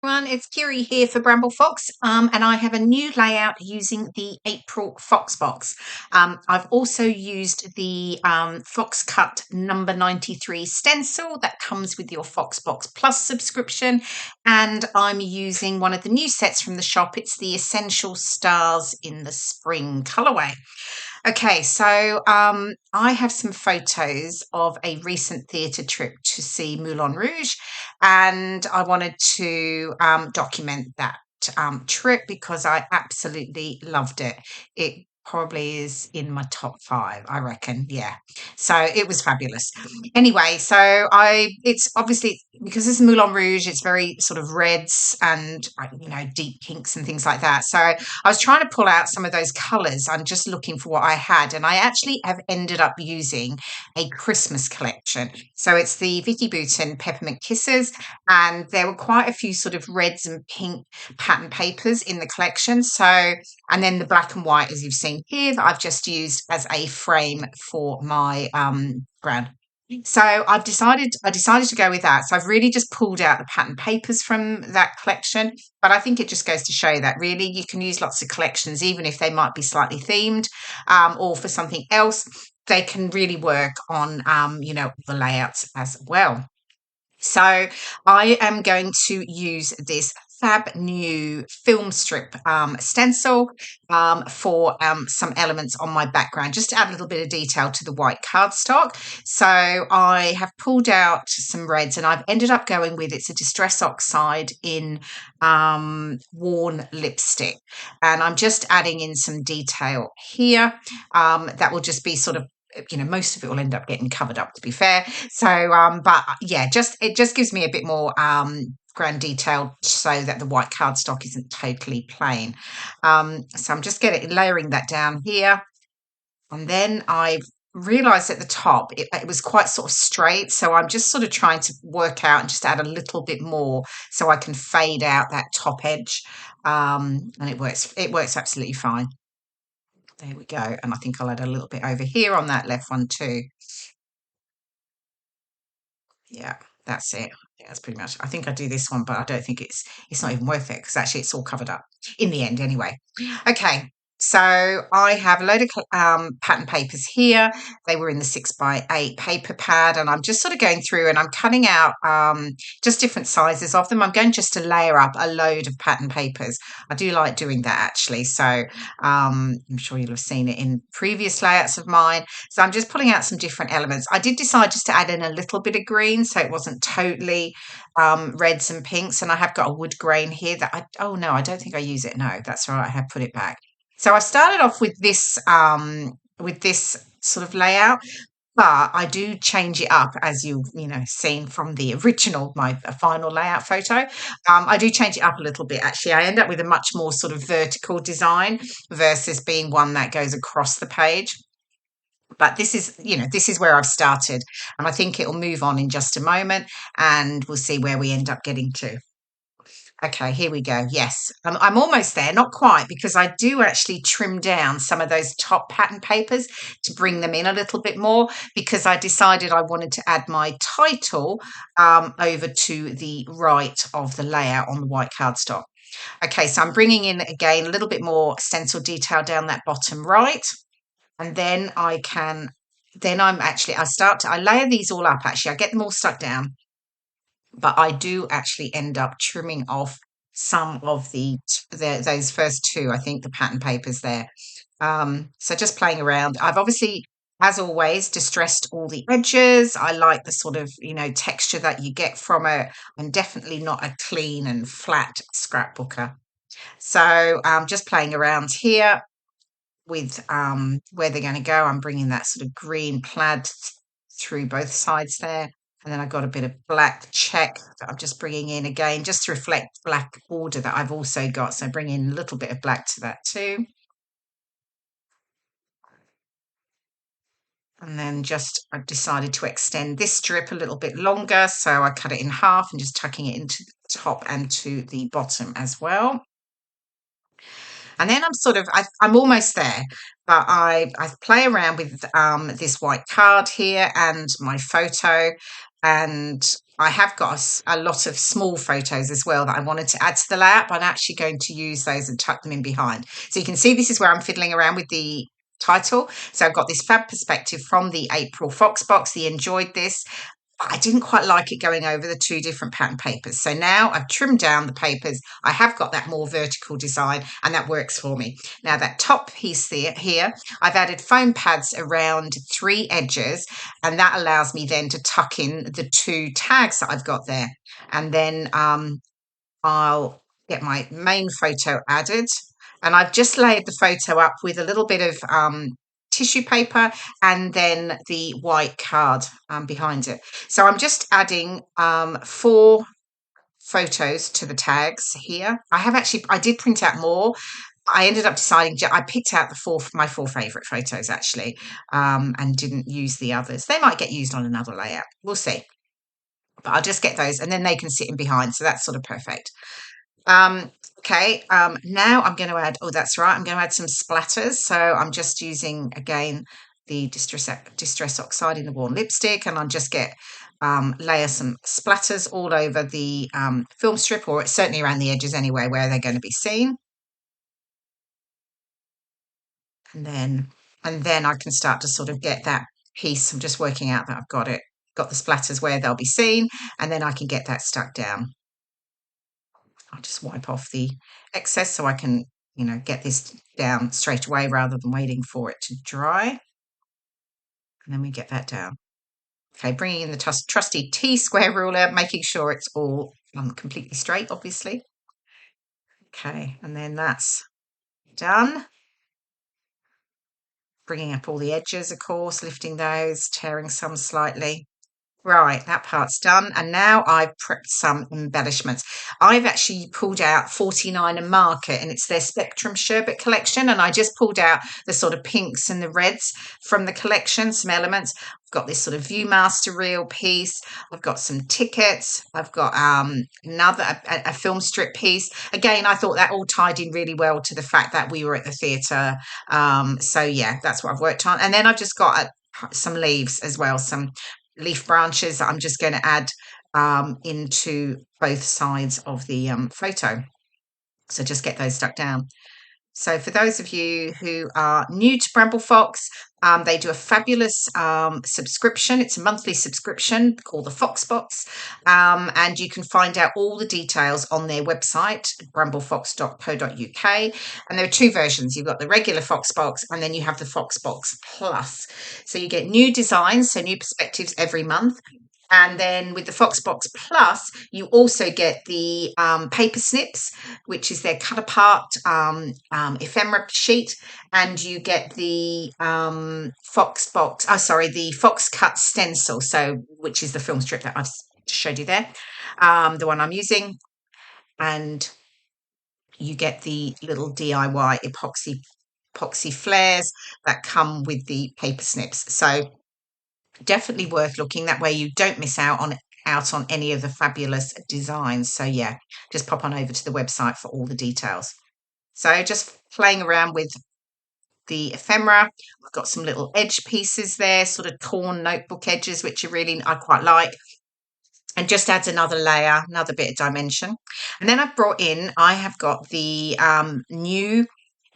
Everyone, it's Kirei here for Bramble Fox, and I have a new layout using the April Fox box. I've also used the Fox Cut number 93 stencil that comes with your Fox Box Plus subscription, and I'm using one of the new sets from the shop. It's the Essential Stars in the Spring colourway. Okay, so I have some photos of a recent theatre trip to see Moulin Rouge, and I wanted to document that trip because I absolutely loved it. It probably is in my top 5, I reckon. Yeah, so it was fabulous. Anyway, so it's obviously because it's Moulin Rouge, it's very sort of reds and deep pinks and things like that. So I was trying to pull out some of those colours. I'm just looking for what I had, and I actually have ended up using a Christmas collection. So it's the Vicky Bouton Peppermint Kisses, and there were quite a few sort of reds and pink pattern papers in the collection. So, and then the black and white, as you've seen here, that I've just used as a frame for my ground. So I decided to go with that. So I've really just pulled out the pattern papers from that collection. But I think it just goes to show that really you can use lots of collections, even if they might be slightly themed or for something else. They can really work on the layouts as well. So I am going to use this fab new film strip stencil for some elements on my background, just to add a little bit of detail to the white cardstock. So I have pulled out some reds, and I've ended up going with, it's a Distress Oxide in Worn Lipstick, and I'm just adding in some detail here that will just be sort of, most of it will end up getting covered up, to be fair. So but yeah, it just gives me a bit more grand detail so that the white cardstock isn't totally plain. So I'm just layering that down here, and then I've realized at the top it was quite sort of straight, so I'm just sort of trying to work out and just add a little bit more so I can fade out that top edge, and it works absolutely fine. There we go. And I think I'll add a little bit over here on that left one too. Yeah, that's it. Yeah, that's pretty much. I think I do this one, but I don't think it's not even worth it because actually it's all covered up in the end anyway. Okay, so I have a load of pattern papers here. They were in the 6x8 paper pad, and I'm just sort of going through and I'm cutting out just different sizes of them. I'm going just to layer up a load of pattern papers. I do like doing that actually. So I'm sure you'll have seen it in previous layouts of mine. So I'm just pulling out some different elements. I did decide just to add in a little bit of green so it wasn't totally reds and pinks. And I have got a wood grain here that oh no, I don't think I use it. No, that's all right. I have put it back. So I started off with this sort of layout, but I do change it up, as you've seen from the original, my final layout photo. I do change it up a little bit. Actually, I end up with a much more sort of vertical design versus being one that goes across the page. But this is where I've started, and I think it'll move on in just a moment, and we'll see where we end up getting to. Okay, here we go. Yes, I'm almost there, not quite, because I do actually trim down some of those top pattern papers to bring them in a little bit more, because I decided I wanted to add my title over to the right of the layout on the white cardstock. Okay, so I'm bringing in again a little bit more stencil detail down that bottom right, and then I layer these all up. Actually, I get them all stuck down, but I do actually end up trimming off some of those first two, I think, the pattern papers there. So just playing around. I've obviously, as always, distressed all the edges. I like the sort of, texture that you get from it. I'm definitely not a clean and flat scrapbooker. So just playing around here with where they're going to go. I'm bringing that sort of green plaid through both sides there. And then I've got a bit of black check that I'm just bringing in again, just to reflect black border that I've also got. So bring in a little bit of black to that too. And then I've decided to extend this strip a little bit longer. So I cut it in half and just tucking it into the top and to the bottom as well. And then I'm almost there, but I play around with this white card here and my photo, and I have got a lot of small photos as well that I wanted to add to the layout, but I'm actually going to use those and tuck them in behind. So you can see this is where I'm fiddling around with the title. So I've got this fab perspective from the April Fox box, the Enjoyed This. I didn't quite like it going over the two different pattern papers. So now I've trimmed down the papers. I have got that more vertical design and that works for me. Now that top piece here, I've added foam pads around 3 edges, and that allows me then to tuck in the 2 tags that I've got there. And then I'll get my main photo added, and I've just layered the photo up with a little bit of tissue paper and then the white card behind it. So I'm just adding 4 photos to the tags here. I did print out more. I ended up deciding I picked out my 4 favorite photos actually, and didn't use the others. They might get used on another layout. We'll see. But I'll just get those and then they can sit in behind. So that's sort of perfect. Okay, now I'm going to add, oh, that's right, I'm going to add some splatters. So I'm just using, again, the Distress Oxide in the Worn Lipstick, and I'll just layer some splatters all over the film strip, or certainly around the edges anyway, where they're going to be seen. And then I can start to sort of get that piece. I'm just working out that I've got the splatters where they'll be seen, and then I can get that stuck down. I'll just wipe off the excess so I can, get this down straight away rather than waiting for it to dry. And then we get that down. Okay, bringing in the trusty T-square ruler, making sure it's all completely straight, obviously. Okay, and then that's done. Bringing up all the edges, of course, lifting those, tearing some slightly. Right, that part's done. And now I've prepped some embellishments. I've actually pulled out 49 and Market, and it's their Spectrum Sherbet collection. And I just pulled out the sort of pinks and the reds from the collection, some elements. I've got this sort of Viewmaster reel piece. I've got some tickets. I've got a film strip piece. Again, I thought that all tied in really well to the fact that we were at the theatre. So yeah, that's what I've worked on. And then I've just got some leaves as well, some leaf branches that I'm just going to add into both sides of the photo. So just get those stuck down. So for those of you who are new to Bramble Fox, they do a fabulous subscription. It's a monthly subscription called the Fox Box, and you can find out all the details on their website, bramblefox.co.uk. And there are 2 versions. You've got the regular Fox Box, and then you have the Fox Box Plus. So you get new designs, so new perspectives every month. And then with the Foxbox Plus, you also get the paper snips, which is their cut apart ephemera sheet, and you get the the Fox Cut stencil, which is the film strip that I've showed you there, the one I'm using, and you get the little DIY epoxy flares that come with the paper snips. So definitely worth looking. That way you don't miss out on any of the fabulous designs. So yeah, just pop on over to the website for all the details. So just playing around with the ephemera. I've got some little edge pieces there, sort of torn notebook edges, which I quite like. And just adds another layer, another bit of dimension. And then I have got the new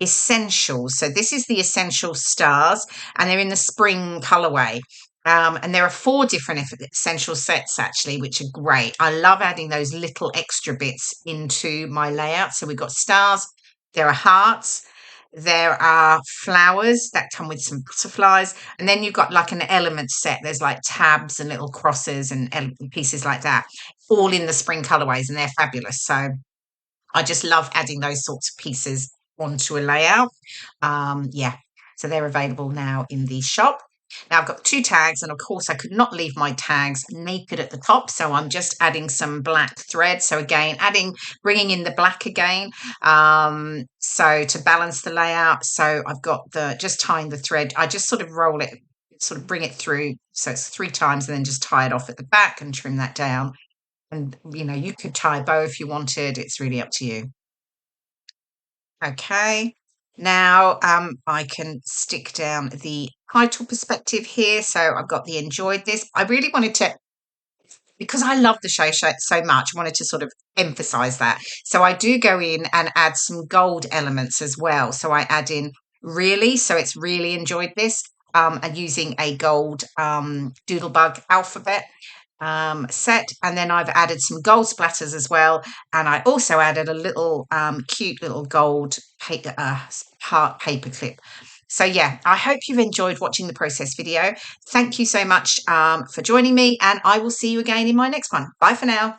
Essentials. So this is the Essential Stars, and they're in the spring colourway. And there are 4 different essential sets actually, which are great. I love adding those little extra bits into my layout. So we've got stars, there are hearts, there are flowers that come with some butterflies, and then you've got like an element set. There's like tabs and little crosses and pieces like that, all in the spring colourways, and they're fabulous. So I just love adding those sorts of pieces onto a layout. Yeah, so they're available now in the shop. Now I've got 2 tags, and of course I could not leave my tags naked at the top, so I'm just adding some black thread. So again, bringing in the black again, so to balance the layout. So I've got just tying the thread. I just sort of roll it, sort of bring it through, so it's 3 times, and then just tie it off at the back and trim that down. And you could tie a bow if you wanted. It's really up to you. Okay. Now I can stick down the title perspective here. So I've got the Enjoyed This. I really wanted to because I love the show so much, I wanted to sort of emphasize that. So I do go in and add some gold elements as well. So I add in really, so it's really enjoyed this, and using a gold doodlebug alphabet set, and then I've added some gold splatters as well, and I also added a little cute little gold heart paper clip. So yeah, I hope you've enjoyed watching the process video. Thank you so much for joining me, and I will see you again in my next one. Bye for now.